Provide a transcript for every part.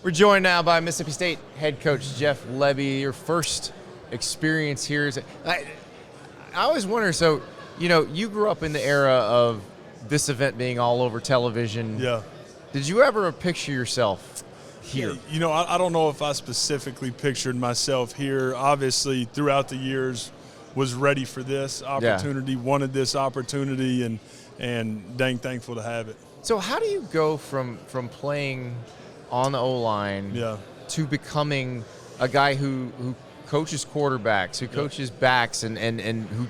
We're joined now by Mississippi State head coach Jeff Lebby. Your first experience here is I always wonder. So, you grew up in the era of this event being all over television. Yeah. Did you ever picture yourself here? I don't know if I specifically pictured myself here. Obviously, throughout the years, was ready for this opportunity, wanted this opportunity, and dang thankful to have it. So how do you go from playing on the O-line to becoming a guy who coaches quarterbacks, who coaches backs, and who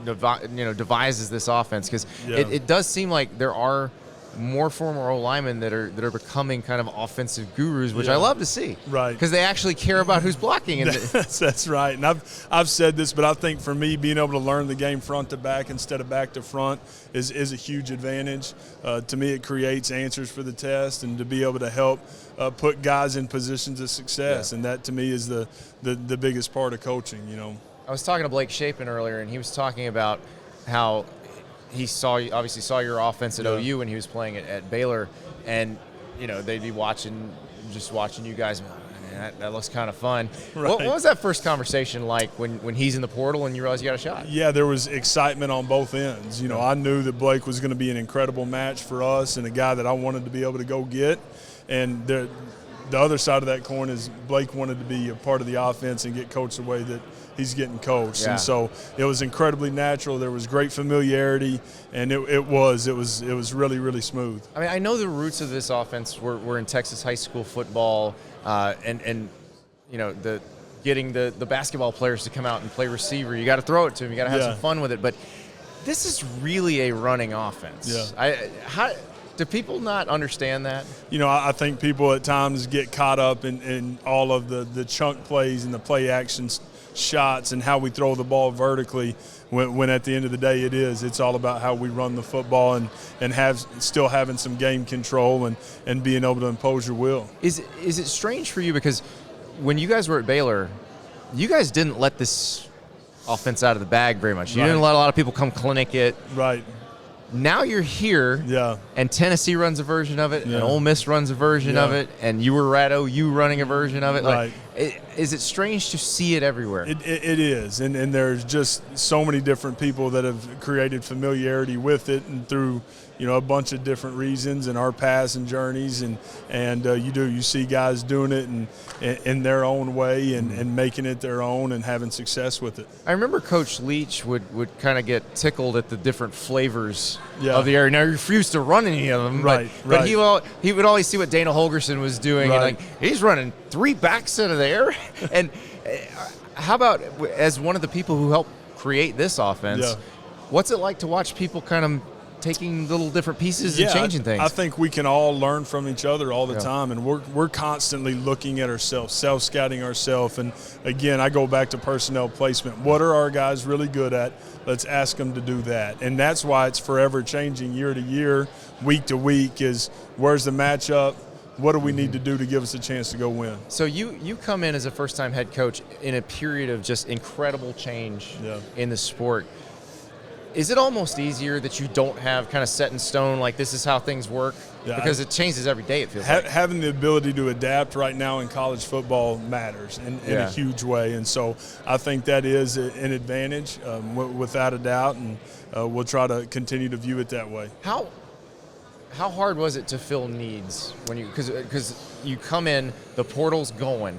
devises this offense? Because it does seem like there are more former O-linemen that are becoming kind of offensive gurus, which I love to see. Right. Because they actually care about who's blocking. And that's right. And I've said this, but I think for me, being able to learn the game front to back instead of back to front is a huge advantage. To me, it creates answers for the test, and to be able to help put guys in positions of success. And that, to me, is the biggest part of coaching, I was talking to Blake Shapen earlier, and he was talking about how he obviously saw your offense at OU when he was playing at Baylor, and they'd be watching you guys. Man, that looks kind of fun. Right. What was that first conversation like when he's in the portal and you realize you got a shot? Yeah, there was excitement on both ends. I knew that Blake was going to be an incredible match for us and a guy that I wanted to be able to go get. And the other side of that coin is Blake wanted to be a part of the offense and get coached the way that he's getting coached. And so it was incredibly natural. There was great familiarity, and it was really, really smooth. I mean, I know the roots of this offense were in Texas high school football, and getting the basketball players to come out and play receiver. You got to throw it to them. You got to have some fun with it. But this is really a running offense. Yeah. Do people not understand that? I think people at times get caught up in all of the chunk plays and the play actions, shots, and how we throw the ball vertically, when at the end of the day it's all about how we run the football and still having some game control and being able to impose your will. Is it strange for you, because when you guys were at Baylor, you guys didn't let this offense out of the bag very much. You didn't let a lot of people come clinic it. Right. Now you're here, and Tennessee runs a version of it, and Ole Miss runs a version of it, and you were at OU running a version of it. Right. Is it strange to see it everywhere? It is, and there's just so many different people that have created familiarity with it, and through a bunch of different reasons in our paths and journeys, and you see guys doing it in their own way and making it their own and having success with it. I remember Coach Leach would kind of get tickled at the different flavors of the area. Now, he refused to run any of them, but he would always see what Dana Holgerson was doing, and he's running 3 backs out of there. And how about, as one of the people who helped create this offense, what's it like to watch people kind of taking little different pieces and changing things? I think we can all learn from each other all the time, and we're constantly looking at ourselves, self-scouting ourselves. And again, I go back to personnel placement. What are our guys really good at? Let's ask them to do that. And that's why it's forever changing year to year, week to week, is where's the matchup? What do we need to do to give us a chance to go win? So you come in as a first-time head coach in a period of just incredible change in the sport. Is it almost easier that you don't have kind of set in stone, like this is how things work? Yeah, because it changes every day, it feels like. Having the ability to adapt right now in college football matters in a huge way. And so I think that is an advantage, without a doubt, and we'll try to continue to view it that way. How hard was it to fill needs when because you come in, the portal's going,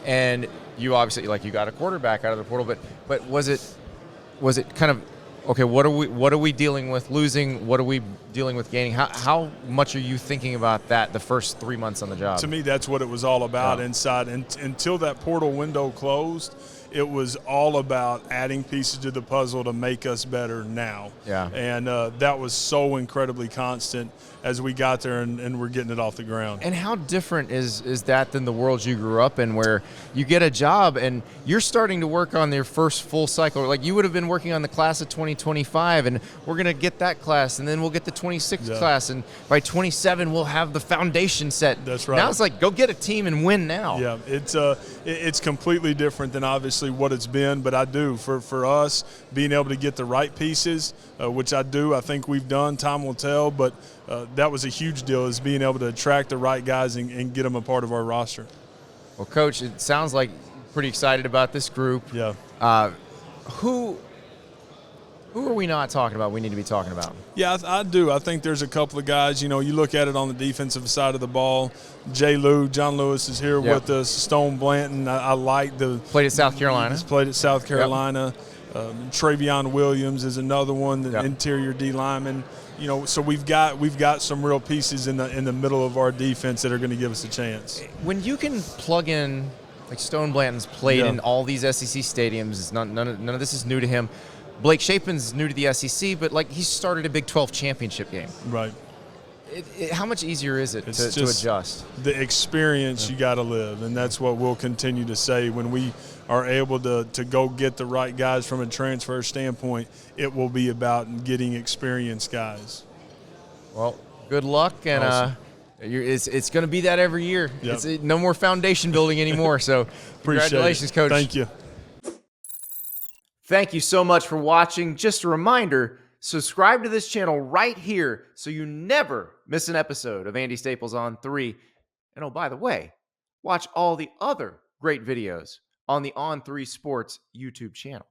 and you obviously, like, you got a quarterback out of the portal, but was it kind of, okay, what are we dealing with losing? What are we dealing with gaining? How much are you thinking about that the first 3 months on the job? To me, that's what it was all about inside. And until that portal window closed, it was all about adding pieces to the puzzle to make us better now. Yeah. And that was so incredibly constant as we got there and we're getting it off the ground. And how different is that than the world you grew up in, where you get a job and you're starting to work on their first full cycle? Like, you would have been working on the class of 2025, and we're going to get that class, and then we'll get the 26 class, and by 27 we'll have the foundation set. That's right. Now it's like, go get a team and win now. Yeah, it's completely different than obviously obviously what it's been, but I do. For us, being able to get the right pieces, which I think we've done, time will tell, but that was a huge deal, is being able to attract the right guys and get them a part of our roster. Well, Coach, it sounds like you're pretty excited about this group. Yeah. Who are we not talking about we need to be talking about? Yeah, I do. I think there's a couple of guys. You look at it on the defensive side of the ball. John Lewis is here with us. Stone Blanton, I like the – Played at South Carolina. He's played at South Carolina. Yep. Travion Williams is another one, the interior D lineman. So we've got some real pieces in the middle of our defense that are going to give us a chance. When you can plug in, like Stone Blanton's played in all these SEC stadiums, none of this is new to him. Blake Shapen's new to the SEC, but he started a Big 12 championship game. Right. How much easier is it to adjust? The experience you got to live, and that's what we'll continue to say. When we are able to go get the right guys from a transfer standpoint, it will be about getting experienced guys. Well, good luck, and awesome. It's going to be that every year. Yep. It's no more foundation building anymore, so congratulations, Coach. Thank you. Thank you so much for watching. Just a reminder, subscribe to this channel right here so you never miss an episode of Andy Staples On 3. And oh, by the way, watch all the other great videos on the On3 Sports YouTube channel.